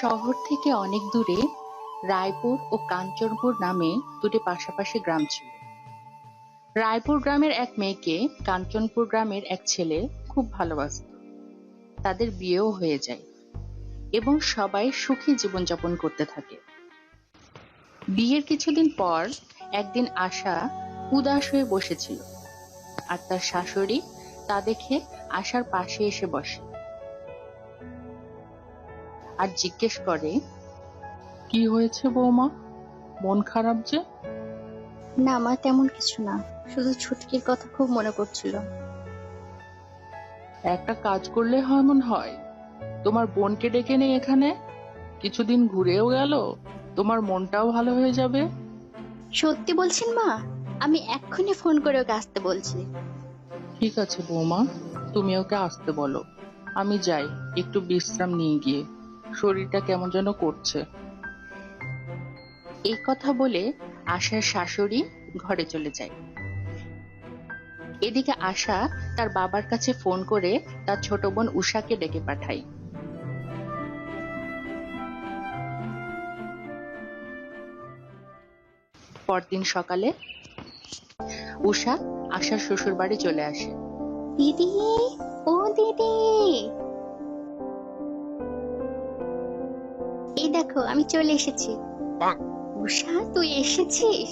শহর থেকে অনেক দূরে রায়পুর ও কাঞ্চনপুর নামে দুটি পাশাপাশি গ্রাম ছিল। রায়পুর গ্রামের এক মেয়েকে কাঞ্চনপুর গ্রামের এক ছেলে খুব ভালোবাসত। তাদের বিয়েও হয়ে যায় এবং সবাই সুখী জীবনযাপন করতে থাকে। বিয়ের কিছুদিন পর একদিন আশা উদাস হয়ে বসেছিল, আর তার শাশুড়ি তা দেখে আশার পাশে এসে বসে আর জিজ্ঞেস করে, কি হয়েছে বৌমা, মন খারাপ যে? না মা, তেমন কিছু না, শুধু ছুটকির কথা খুব মনে পড়ছিল। একটা কাজ করলে হয় মন হয়, তোমার বোনকে ডেকে নেই এখানে, কিছুদিন ঘুরেও গেল, তোমার মনটাও ভালো হয়ে যাবে। সত্যি বলছেন মা? আমি এক্ষুনি ফোন করে ওকে আসতে বলছি। ঠিক আছে বৌমা, তুমি ওকে আসতে বলো, আমি যাই একটু বিশ্রাম নিয়ে গিয়ে, শরীরটা কেমন যেন করছে। এই কথা বলে আশার শাশুড়ি ঘরে চলে যায়। এদিকে আশা তার বাবার কাছে ফোন করে তার ছোট বোন উষাকে ডেকে পাঠায়। পরদিন সকালে উষা আশার শ্বশুর বাড়ি চলে আসে। দিদি, ও দিদি, এই দেখো আমি চলে এসেছি। উষা, তুই এসেছিস?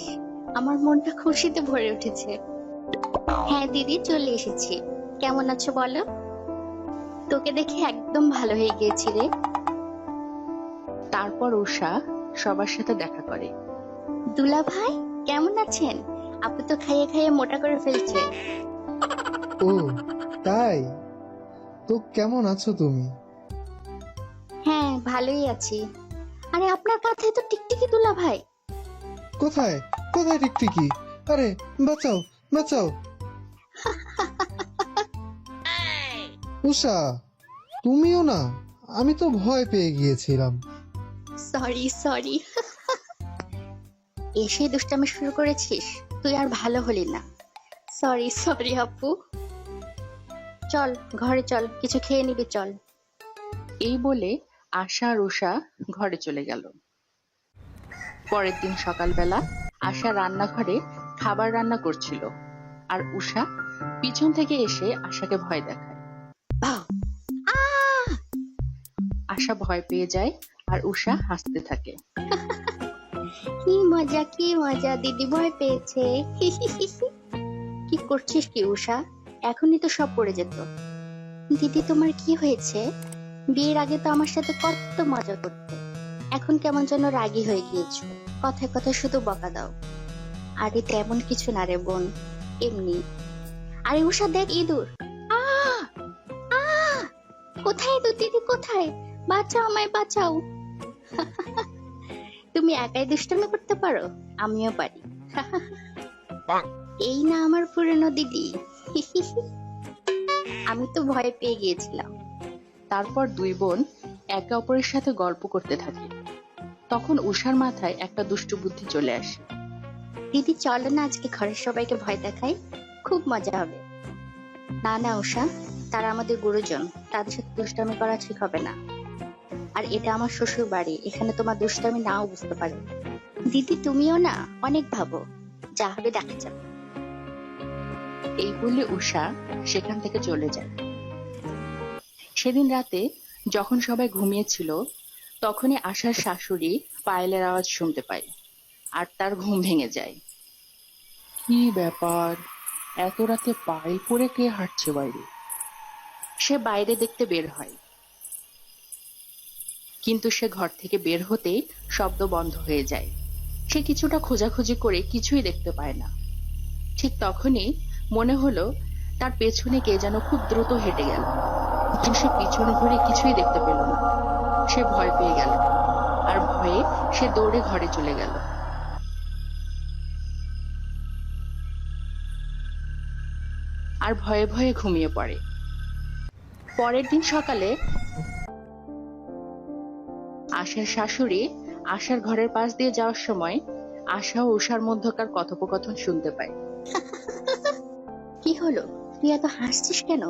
আমার মনটা খুশিতে ভরে উঠেছে। হ্যাঁ দিদি, চলে এসেছি। কেমন আছো বলো? তোকে দেখে একদম ভালো হয়ে গিয়েছি রে। তারপর উষা সবার সাথে দেখা করে। দুলা ভাই, কেমন আছেন? আপু তো খাইয়ে খাইয়ে মোটা করে ফেলছে। ও তাই? তো কেমন আছো তুমি? হ্যাঁ, ভালোই আছি। আরে আপনার কাঁধে তো টিকটিকি দুলা ভাই। কোথায় কোথায় টিকটিকি? আরে বাঁচাও বাঁচাও! উষা, তুমিও না? আমি তো ভয় পেয়ে গিয়েছিলাম। Sorry sorry. এসে দুষ্টামি শুরু করেছিস? তুই আর ভালো হলি না। সরি সরি আপু। চল ঘরে চল, কিছু খেয়ে নিবি, চল। এই বলে আশা আর উষা ঘরে চলে গেল। পরের দিন সকালবেলা আশা রান্নাঘরে খাবার রান্না করছিল, আর উষা পিছন থেকে এসে আশাকে ভয় দেখায়। ভাও। আহ! আশা ভয় পেয়ে যায় আর উষা হাসতে থাকে। কি মজা কি মজা, দিদি ভয় পেয়েছে। কি করছিস কি উষা? এখনই তো সব পড়ে যেত। দিদি, তোমার কি হয়েছে? বিয়ের আগে তো আমার সাথে কত মজা করতে, এখন কেমন যেন রাগী হয়ে গিয়েছো, কথায় কথায় শুধু বকা দাও। আরে তেমন কিছু না রে বোন, এমনি। আরে উষা দেখ, ইঁদুর। আহ! আহ! কোথায় ইঁদুর দিদি, কোথায়? বাঁচাও, আমায় বাঁচাও। তুমি একাই দুষ্টামি করতে পারো, আমিও পারি। এই না আমার পুরনো দিদি। আমি তো ভয় পেয়ে গিয়েছিলাম। তারপর দুই বোন একে অপরের সাথে গল্প করতে থাকে। তখন উষার মাথায় একটা দুষ্টু বুদ্ধি চলে আসে। দিদি, চলো না আজকে ঘরের সবাইকে ভয় দেখাই, খুব মজা হবে। না না উষা, তারা আমাদের গুরুজন, তাদের সাথে দুষ্টামি করা ঠিক হবে না। আর এটা আমার শ্বশুর বাড়ি, এখানে তোমার দুষ্টামি নাও বুঝতে পারো। দিদি, তুমিও না অনেক ভাবো, যা হবে দেখা যাবে। এই বলে উষা সেখান থেকে চলে যায়। সেদিন রাতে যখন সবাই ঘুমিয়েছিল, তখনই আশার শাশুড়ি পায়েলের আওয়াজ শুনতে পায়, আর তার ঘুম ভেঙে যায়। কি ব্যাপার, এত রাতে পায়েল পরে কে হাঁটছে বাইরে? সে বাইরে দেখতে বের হয়, কিন্তু সে ঘর থেকে বের হতেই শব্দ বন্ধ হয়ে যায়। সে কিছুটা খোঁজাখুঁজি করে কিছুই দেখতে পায় না। ঠিক তখনই মনে হলো তার পেছনে কে যেন খুব দ্রুত হেঁটে গেল, কিন্তু সে পিছনে ঘুরে কিছুই দেখতে পেল না। সে ভয় পেয়ে গেল, আর ভয়ে সে দৌড়ে ঘরে চলে গেল। আর ভয়ে ভয়ে ঘুমিয়ে পড়ে। পরের দিন সকালে আশার শাশুড়ি আশার ঘরের পাশ দিয়ে যাওয়ার সময় আশা ও উষার মধ্যকার কথোপকথন শুনতে পায়। কি হলো, তুই এত হাসছিস কেন?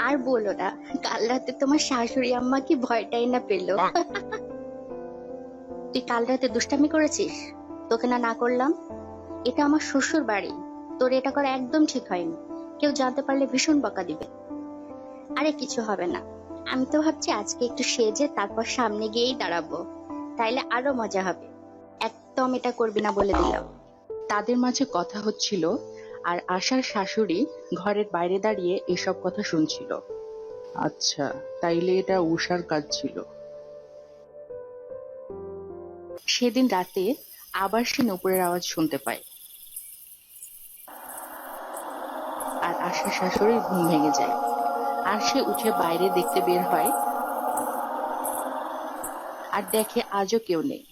আর বলো না, কাল রাতে তোমার শাশুড়ি আম্মা কি ভয়টাই না পেলো। তুই কাল রাতে দুষ্টামি করেছিস? তোকে না করলাম? এটা আমার শ্বশুর বাড়ি, তোর এটা করা একদম ঠিক হয়নি। কেউ জানতে পারলে ভীষণ বকা দিবে। আরে কিছু হবে না, আমি তো ভাবছি আজকে একটু সেজে তারপর সামনে গিয়েই দাঁড়াবো, তাইলে আরো মজা হবে। একদম এটা করবি না বলে দিলাম। তাদের মাঝে কথা হচ্ছিল, আর আশার শাশুড়ি ঘরের বাইরে দাঁড়িয়ে এসব কথা শুনছিল। আচ্ছা, তাইলে এটা উষার কাজ ছিল। সেদিন রাতে আবার সে নূপুরের আওয়াজ শুনতে পায়, আর আশার শাশুড়ির ঘুম ভেঙে যায়। আর সে উঠে বাইরে দেখতে বের হয়, আর দেখে আজও কেউ নেই।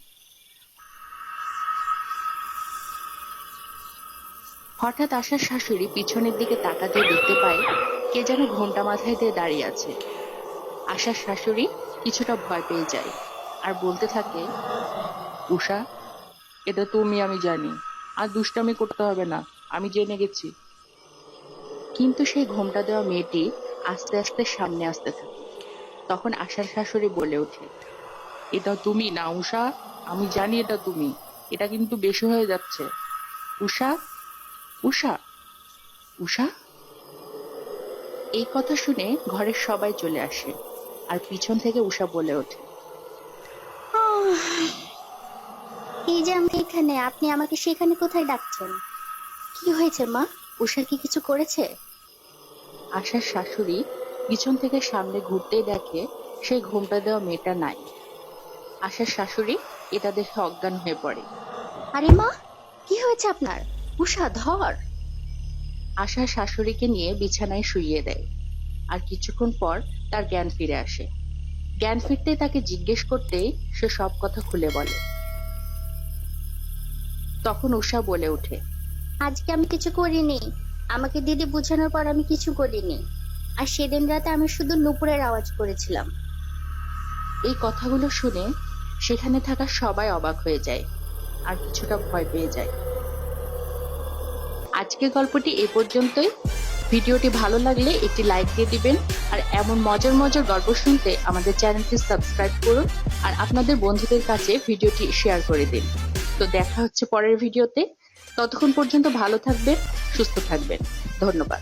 হঠাৎ আশার শাশুড়ি পিছনের দিকে তাকাতে দেখতে পায় কে যেন ঘোমটা মাথায় দিয়ে দাঁড়িয়ে আছে। আশার শাশুড়ি কিছুটা ভয় পেয়ে যায় আর বলতে থাকে, উষা, এটা তুমি, আমি জানি, আর দুষ্টামি করতে হবে না, আমি জেনে গেছি। কিন্তু সেই ঘোমটা দেওয়া মেয়েটি আস্তে আস্তে সামনে আসতে থাকে। তখন আশার শাশুড়ি বলে ওঠে, এটা তুমি না উষা, আমি জানি এটা তুমি, এটা কিন্তু বেশি হয়ে যাচ্ছে। উষা, উষা, উষা। এই কথা শুনে ঘরের সবাই চলে আসে, আর পিছন থেকে উষা বলে ওঠে, এই যে আমি এখানে, আপনি আমাকে সেখানে কোথায় ডাকছেন? কি হয়েছে মা? উষা কি কিছু করেছে? আশার শাশুড়ি পিছন থেকে সামনে ঘুরতেই দেখে সেই ঘোমটা দেওয়া মেয়েটা নাই। আশার শাশুড়ি এটা দেখে অজ্ঞান হয়ে পড়ে। আরে মা, কি হয়েছে আপনার? উষা ধর। আশার শাশুড়িকে নিয়ে বিছানায় শুইয়ে দেয়, আর কিছুক্ষণ পর তার জ্ঞান ফিরে আসে। জ্ঞান ফিরতেই তাকে জিজ্ঞেস করতেই সে সব কথা খুলে বলে। তখন উষা বলে ওঠে, আজকে আমি কিছু করিনি, আমাকে দিদি বোঝানোর পর আমি কিছু করিনি। আর সেদিন রাতে আমি শুধু নুপুরের আওয়াজ করেছিলাম। এই কথাগুলো শুনে সেখানে থাকা সবাই অবাক হয়ে যায় আর কিছুটা ভয় পেয়ে যায়। আজকের গল্পটি এ পর্যন্তই। ভিডিওটি ভালো লাগলে একটি লাইক দিয়ে দিবেন, আর এমন মজার মজার গল্প শুনতে আমাদের চ্যানেলটি সাবস্ক্রাইব করুন, আর আপনাদের বন্ধুদের কাছে ভিডিওটি শেয়ার করে দিন। তো দেখা হচ্ছে পরের ভিডিওতে। ততক্ষণ পর্যন্ত ভালো থাকবেন, সুস্থ থাকবেন। ধন্যবাদ।